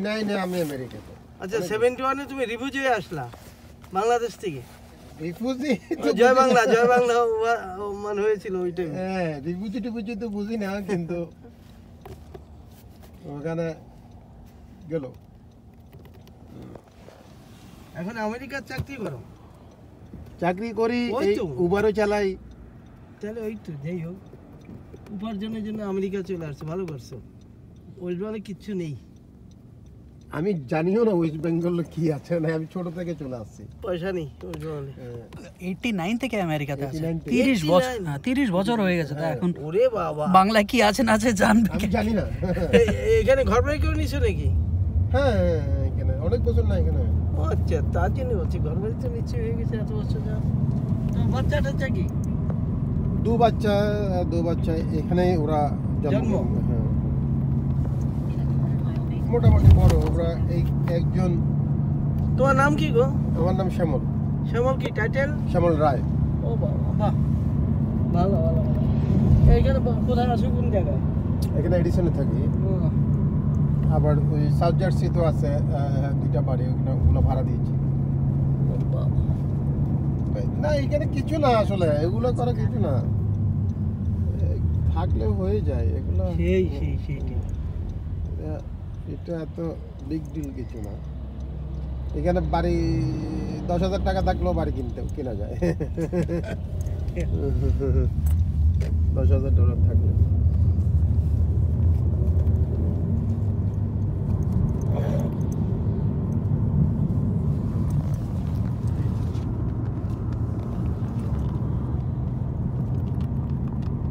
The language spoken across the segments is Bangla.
নাইনে আমি আমেরিকাতে। আচ্ছা 71 এ তুমি রিফিউজি হয়ে আসলা বাংলাদেশ থেকে? রিফিউজি জয় বাংলা মানে হয়েছিল ওই টাইমে। হ্যাঁ, রিফিউজি তো বুঝি না, কিন্তু ওখানে গেল। এখন আমেরিকার চাকরি করো? চাকরি করি, ওই এই তো। উবারও চালাই। তাহলে ওই তো যাই হোক, উপার্জনের জন্য আমেরিকা চলে আসছে, ভালো করছো। ওয়েস্ট বেঙ্গলে কিচ্ছু নেই, আমি জানিও না ওয়েস্ট বেঙ্গল কি আছে না, আমি ছোট থেকে চলে আসছি। পয়সা নেই ওয়েস্ট বেঙ্গলে। 89 থেকে আমেরিকাতে আছে। 89 30 বছর, 30 বছর হয়ে গেছে। তা এখন ওরে বাবা, বাংলায় কি আছে না আছে জানবে আমি কে? জানি না। এখানে ঘর বাড়ি কেউ নিছো নাকি? হ্যাঁ, এখানে অনেক বছর না এখানে। ও আচ্ছা, তার জন্য হচ্ছে ঘর বাড়ি তো নিচে হয়ে গেছে এত বছর। যা বাচ্চা টাচ্চা কি? দু বাচ্চা এখানে ওরা জন্ম? হ্যাঁ, মোটামুটি বড় ওরা। এই একজন, তোমার নাম কি গো? আমার নাম শ্যামল, শ্যামল কি টাইটেল? শ্যামল রায়। ও বাবা, বাহ, ভালো ভালো ভালো। এইখানে কোথায় আছো, কোন জায়গায়? এখানে এডিশনে থাকি। আবার ওই সাউথ জার্সি তো আছে, দুইটা বাড়ি, ওগুলো ভাড়া দিয়েছি। না এখানে কিছু না, আসলে এগুলো করা কিছু না, থাকলে হয়ে যায় এগুলো। সেই সেই সেই ঠিক। এটা এত বিগ ডিল কিছু না। এখানে বাড়ি 10,000 টাকা থাকলেও বাড়ি কেনা যায়। $10,000 থাকলে।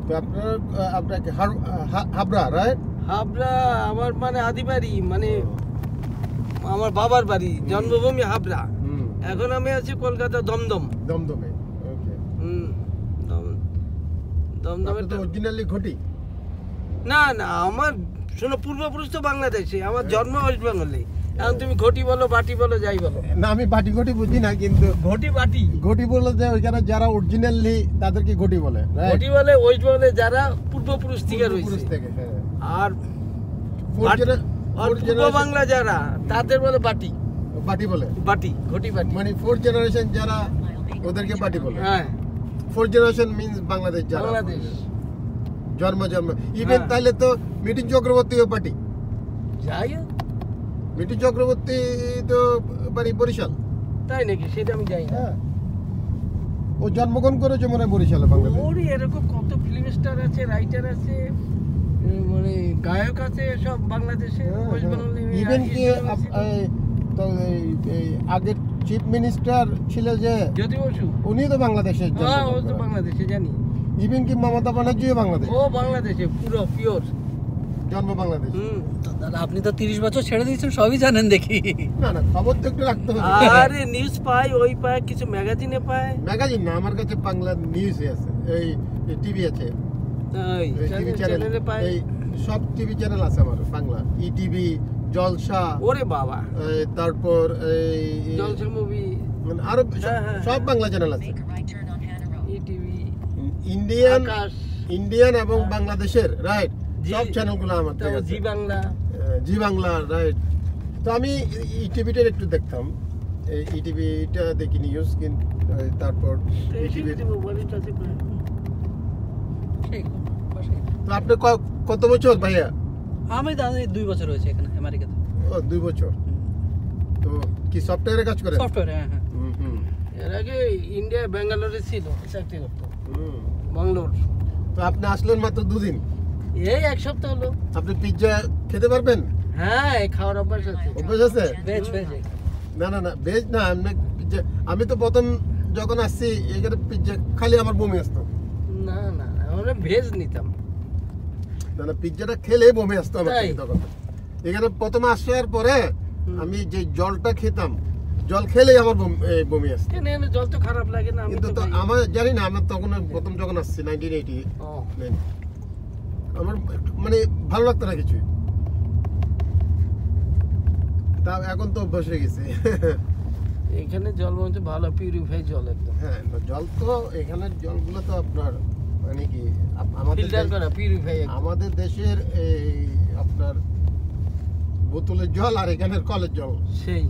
তো আপনাকে হাবড়া, রাইট? হাবড়া আমার মানে আদি বাড়ি, মানে আমার বাবার বাড়ি, জন্মভূমি হাবড়া। এখন আমি আছি কলকাতা দমদম। দমদমে। ওকে। দমদমে তো অরিজিনালি ঘটি? না না, আমার শোনো, পূর্বপুরুষ তো বাংলাদেশে, আমার জন্ম ওয়েস্ট বেঙ্গলে। এখন তুমি ঘটি বলো, বাটি বলো, যাই বলো। না, আমি বাটি ঘটি বুঝি না, কিন্তু ঘটি বাটি ঘটি বলে যে ওইখানে যারা অরিজিনালি তাদেরকে ঘটি বলে, ঘটি বলে ওয়েস্ট বেঙ্গলে যারা পূর্বপুরুষ থেকে রয়েছে। পুরুষ থেকে, হ্যাঁ। আর Fourth পূর্ব generation- বাংলা যারা, তাদের বলে বাটি। বাটি বলে, বাটি, ঘটি বাটি। মানে 4th জেনারেশন যারা, ওদেরকে বাটি বলে। হ্যাঁ, 4th জেনারেশন মিন্স বাংলাদেশ যারা, বাংলাদেশ। জন্ম ইভেন। হ্যাঁ। তাহলে তো মিঠুন চক্রবর্তীও বাটি। যাই হোক, মিঠুন চক্রবর্তী তো বাড়ি বরিশাল। তাই নাকি? সেটা আমি জানি না। হ্যাঁ, ও জন্মগ্রহণ করেছে মনে হয় বরিশালে, বাংলাদেশ। ওরই এরকম কত ফিল্ম স্টার আছে, রাইটার আছে, মানে গায়ক আছে, সব বাংলাদেশে, ওয়েস্ট বেঙ্গলে। ইভেন কি তো এই আগের চিফ মিনিস্টার ছিল যে জ্যোতি বসু, উনি তো বাংলাদেশের হ্যাঁ, ও তো বাংলাদেশে, জানি। ইভেন কি মমতা ব্যানার্জিও বাংলাদেশ, ও বাংলাদেশে পুরো পিওর। জন্ম বাংলাদেশ। তো দাদা আপনি তো 30 বছর ছেড়ে দিয়েছেন, সবই জানেন দেখি। না না, খবর তো একটু রাখতে হবে। আরে নিউজ পাই, ওই পায়, কিছু ম্যাগাজিনে পায়। ম্যাগাজিন না, আমার কাছে বাংলা নিউজ আছে, এই টিভি আছে, তাই টিভি চ্যানেল, চ্যানেলে পায়। এই সব টিভি চ্যানেল আছে আমার বাংলা। ইটিভি, জলসা, ওরে বাবা, তারপর এই জলসা মুভি, মানে আরো হ্যাঁ, হ্যাঁ, সব বাংলা চ্যানেল আছে। ইটিভি, ইন্ডিয়ান এবং বাংলাদেশের, রাইট, সব চ্যানেলগুলো আমার কাছে আছে। জি বাংলা। জি বাংলা, রাইট। তো আমি ইটিভিটা একটু দেখতাম, এই ইটিভিটা দেখি নিউজ, কিন্তু তারপর ইটিভি। তো আপনি কত বছর ভাইয়া? আমি দাদা 2 বছর হয়েছে এখানে আমেরিকাতে। ও, 2 বছর। তো কি সফটওয়্যারে কাজ করেন? সফটওয়্যার, হ্যাঁ হ্যাঁ। হুম। এর আগে ইন্ডিয়া ব্যাঙ্গালোরে ছিল, চাকরি করতো, ব্যাঙ্গালোর। তো আপনি আসলেন মাত্র 2 দিন, এই 1 সপ্তাহ হলো। আপনি পিৎজা খেতে পারবেন? হ্যাঁ, এই খাওয়ার অভ্যাস আছে। অভ্যাস আছে? Veg veg. না ভেজ না, আমি তো প্রথম যখন আসছি এখানে পিৎজা খালি আমার বমি আসতো। না না না, আমরা ভেজ নিতাম। না, পিৎজাটা খেলে বমি আসতো আমার তাই? থেকে তখন। এখানে প্রথমে আসার পরে আমি যে জলটা খেতাম, জল খেলেই আমার বমি আসতো। কেন, এখানে জল তো খারাপ লাগে না। আমি কিন্তু তো তো খাই। আমার জানি না, আমার তখন প্রথম যখন আসছি 1980, ও, আমার মানে ভালো লাগতো না কিছুই। তা এখন তো অভ্যাস হয়ে গেছে। এখানে জল মনে হচ্ছে ভালো, পিউরিফাই জল একদম। হ্যাঁ, জল তো এখানের জলগুলো তো আপনার মানে কি আমাদের ফিল্টার করা, পিউরিফাই। আমাদের দেশের এই আপনার বোতলের জল আর এখানের কলের জল সেই